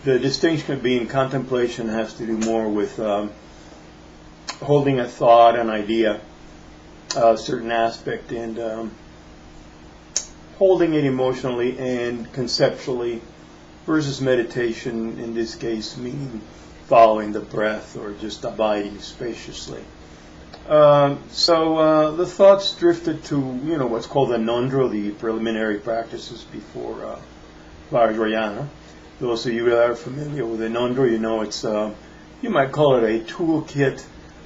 The distinction being contemplation has to do more with holding a thought, an idea, a certain aspect, and holding it emotionally and conceptually, versus meditation, in this case, meaning following the breath or just abiding spaciously. So the thoughts drifted to, what's called the Ngondro, the preliminary practices before Vajrayana. Those of you that are familiar with the Ngondro, it's, you might call it a toolkit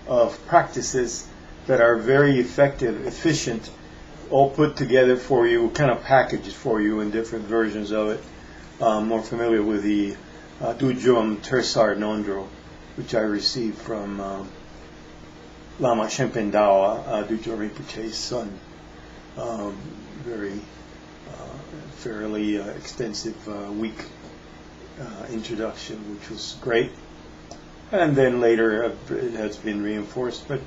of practices that are very effective, efficient, all put together for you, kind of packaged for you in different versions of it. More familiar with the Dujom Tersar Ngondro, which I received from Lama Shenpen Dawa, Dujom Rinpoche's son. Very fairly extensive week introduction, which was great. And then later it has been reinforced. But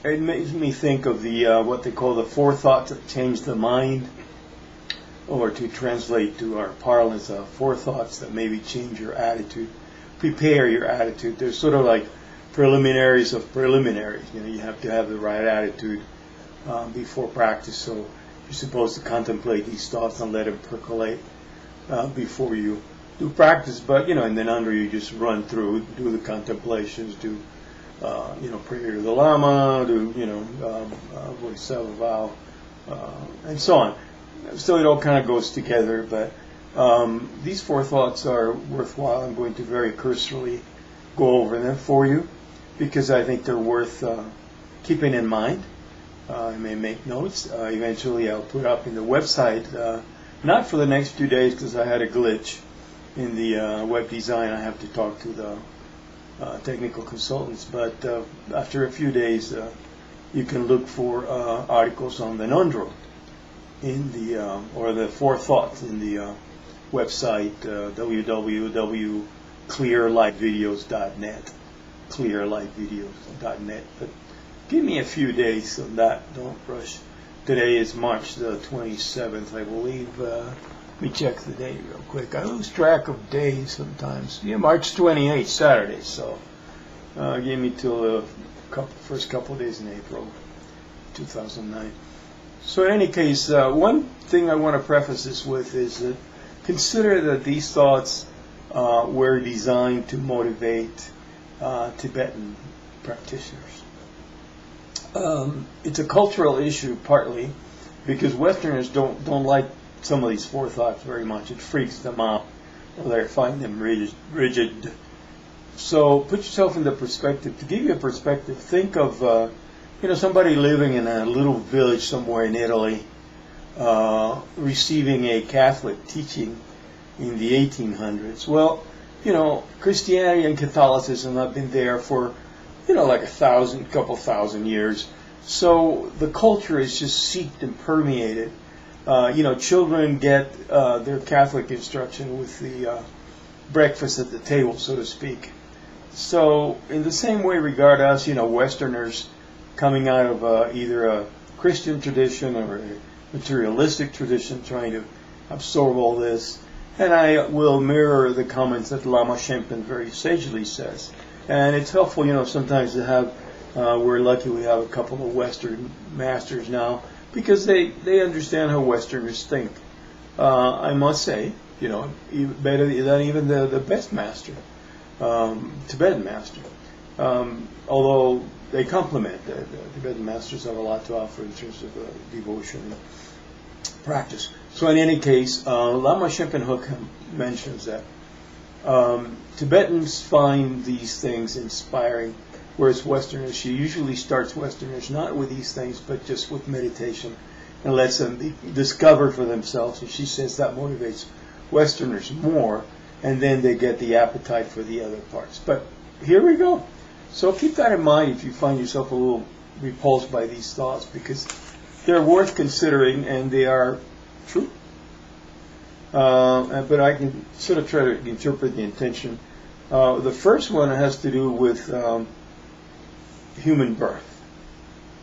it makes me think of the what they call the four thoughts that change the mind, or to translate to our parlance, four thoughts that maybe change your attitude, prepare your attitude. They're sort of like preliminaries of preliminaries. You have to have the right attitude before practice. So you're supposed to contemplate these thoughts and let them percolate before you do practice. But and then under you just run through, do the contemplations, do prayer to the Lama, do Bodhisattva vow, and so on. So it all kind of goes together, but these four thoughts are worthwhile. I'm going to very cursorily go over them for you, because I think they're worth keeping in mind. I may make notes. Eventually I'll put up in the website, not for the next few days because I had a glitch in the web design. I have to talk to the technical consultants, but after a few days you can look for articles on the Ngondro in the or the four thoughts in the website www.clearlightvideos.net, clearlightvideos.net. But give me a few days on that. Don't rush. Today is March the 27th, I believe. Let me check the date real quick. I lose track of days sometimes. Yeah, March 28th, Saturday. So give me till the first couple of days in April 2009. So in any case, one thing I want to preface this with is that consider that these thoughts were designed to motivate Tibetan practitioners. It's a cultural issue partly because Westerners don't like some of these four thoughts very much. It freaks them out, or they find them rigid. So put yourself in the perspective. To give you a perspective, think of somebody living in a little village somewhere in Italy, receiving a Catholic teaching in the 1800s. Well, Christianity and Catholicism have been there for, like couple thousand years. So the culture is just seeped and permeated. Children get their Catholic instruction with the breakfast at the table, so to speak. So in the same way, regard us, Westerners, coming out of either a Christian tradition or a materialistic tradition, trying to absorb all this. And I will mirror the comments that Lama Shenpen very sagely says. And it's helpful, sometimes to have, we're lucky we have a couple of Western masters now, because they understand how Westerners think. I must say, better than even the best master, Tibetan master. Although they complement, the Tibetan masters have a lot to offer in terms of devotion and practice. So in any case, Lama Shenpen Huk mentions that Tibetans find these things inspiring, whereas Westerners, she usually starts Westerners not with these things, but just with meditation, and lets them be discovered for themselves. And she says that motivates Westerners more, and then they get the appetite for the other parts. But here we go. So keep that in mind if you find yourself a little repulsed by these thoughts, because they're worth considering and they are true. But I can sort of try to interpret the intention. The first one has to do with human birth.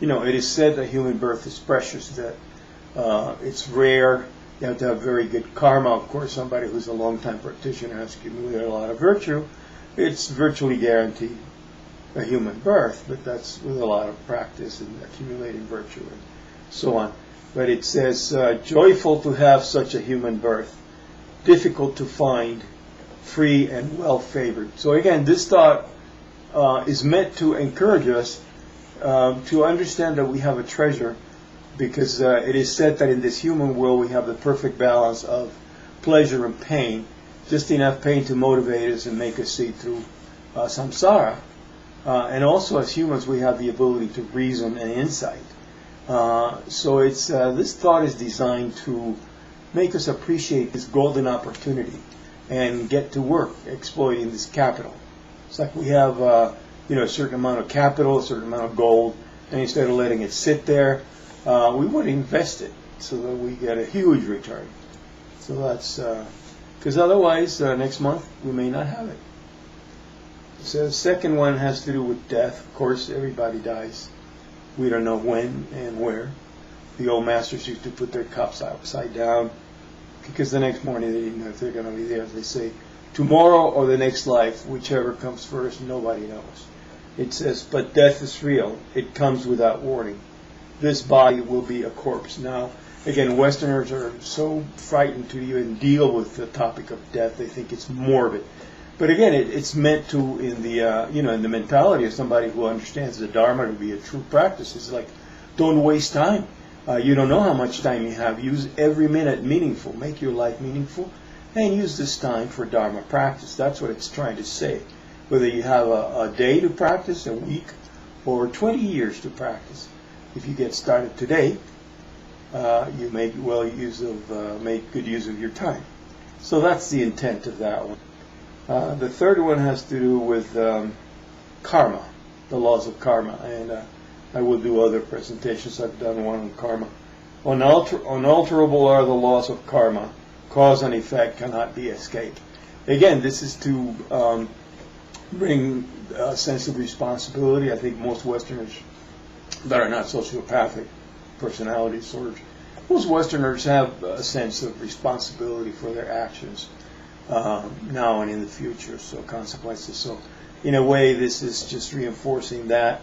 It is said that human birth is precious, that it's rare, You have to have very good karma. Of course, somebody who's a long-time practitioner has accumulated a lot of virtue. It's virtually guaranteed a human birth, but that's with a lot of practice and accumulating virtue and so on. But it says, joyful to have such a human birth, difficult to find, free and well favored. So again, this thought is meant to encourage us to understand that we have a treasure, because it is said that in this human world we have the perfect balance of pleasure and pain, just enough pain to motivate us and make us see through samsara. And also as humans we have the ability to reason and insight. So it's this thought is designed to make us appreciate this golden opportunity and get to work exploiting this capital. It's like we have a certain amount of capital, a certain amount of gold, and instead of letting it sit there, we would invest it so that we get a huge return. So that's because otherwise next month we may not have it. So the second one has to do with death. Of course, everybody dies. We don't know when and where. The old masters used to put their cups upside down because the next morning they didn't know if they're going to be there. They say, tomorrow or the next life, whichever comes first, nobody knows. It says, but death is real. It comes without warning. This body will be a corpse. Now, again, Westerners are so frightened to even deal with the topic of death. They think it's morbid. But again, it's meant to, in the mentality of somebody who understands the Dharma to be a true practice. It's like, don't waste time. You don't know how much time you have. Use every minute meaningful. Make your life meaningful. And use this time for Dharma practice. That's what it's trying to say. Whether you have a day to practice, a week, or 20 years to practice. If you get started today, you make make good use of your time. So that's the intent of that one. The third one has to do with karma, the laws of karma, and I will do other presentations. I've done one on karma. Unalterable are the laws of karma. Cause and effect cannot be escaped. Again, this is to bring a sense of responsibility. I think most Westerners that are not sociopathic personality disorders, most Westerners have a sense of responsibility for their actions now and in the future, so consequences. So in a way, this is just reinforcing that.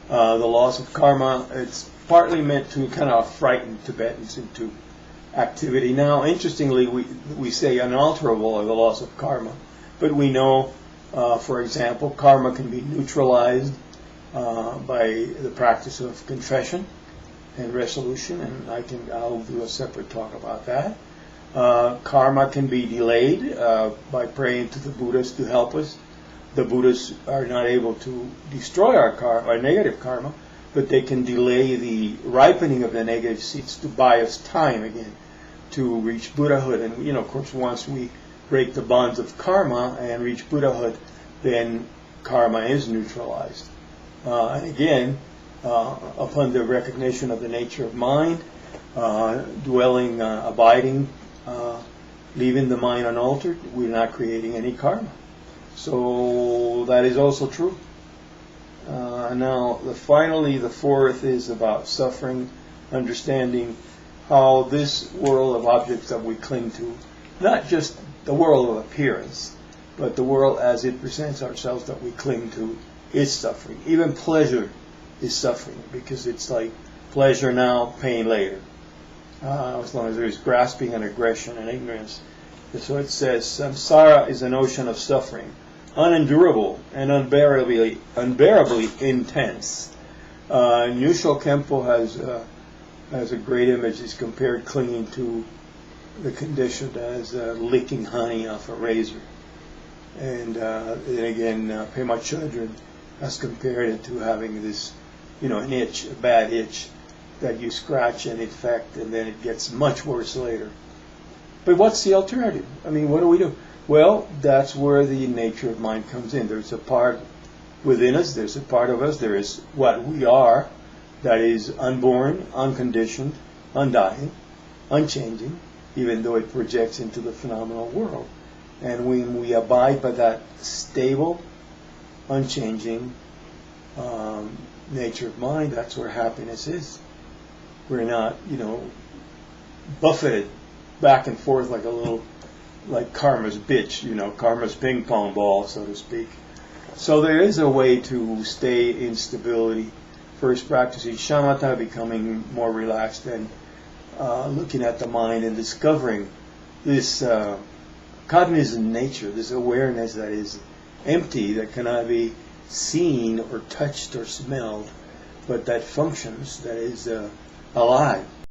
The laws of karma, it's partly meant to kind of frighten Tibetans into activity. Now, interestingly, we say unalterable are the laws of karma, but we know, for example, karma can be neutralized by the practice of confession and resolution, and I'll do a separate talk about that. Karma can be delayed by praying to the Buddhas to help us. The Buddhas are not able to destroy our negative karma, but they can delay the ripening of the negative seeds to buy us time again to reach Buddhahood. And of course, once we break the bonds of karma and reach Buddhahood, then karma is neutralized. And again, upon the recognition of the nature of mind, dwelling, abiding, leaving the mind unaltered, we're not creating any karma. So that is also true. Now, finally, the fourth is about suffering, understanding how this world of objects that we cling to, not just the world of appearance, but the world as it presents ourselves that we cling to, is suffering. Even pleasure is suffering, because it's like pleasure now, pain later. As long as there is grasping and aggression and ignorance. So it says, samsara is an ocean of suffering, unendurable and unbearably intense. Nyusho Kempo has a great image. He's compared clinging to the condition as licking honey off a razor. And then again, Pema Chodron has compared it to having this, an itch, a bad itch, that you scratch and infect, and then it gets much worse later. But what's the alternative? I mean, what do we do? Well, that's where the nature of mind comes in. There's a part within us, there's a part of us, there is what we are, that is unborn, unconditioned, undying, unchanging, even though it projects into the phenomenal world. And when we abide by that stable, unchanging nature of mind, that's where happiness is. We're not, buffeted back and forth like a little, like karma's bitch, karma's ping pong ball, so to speak. So there is a way to stay in stability. First practicing shamatha, becoming more relaxed, and looking at the mind and discovering this cognizant nature, this awareness that is empty, that cannot be seen or touched or smelled, but that functions, that is alive.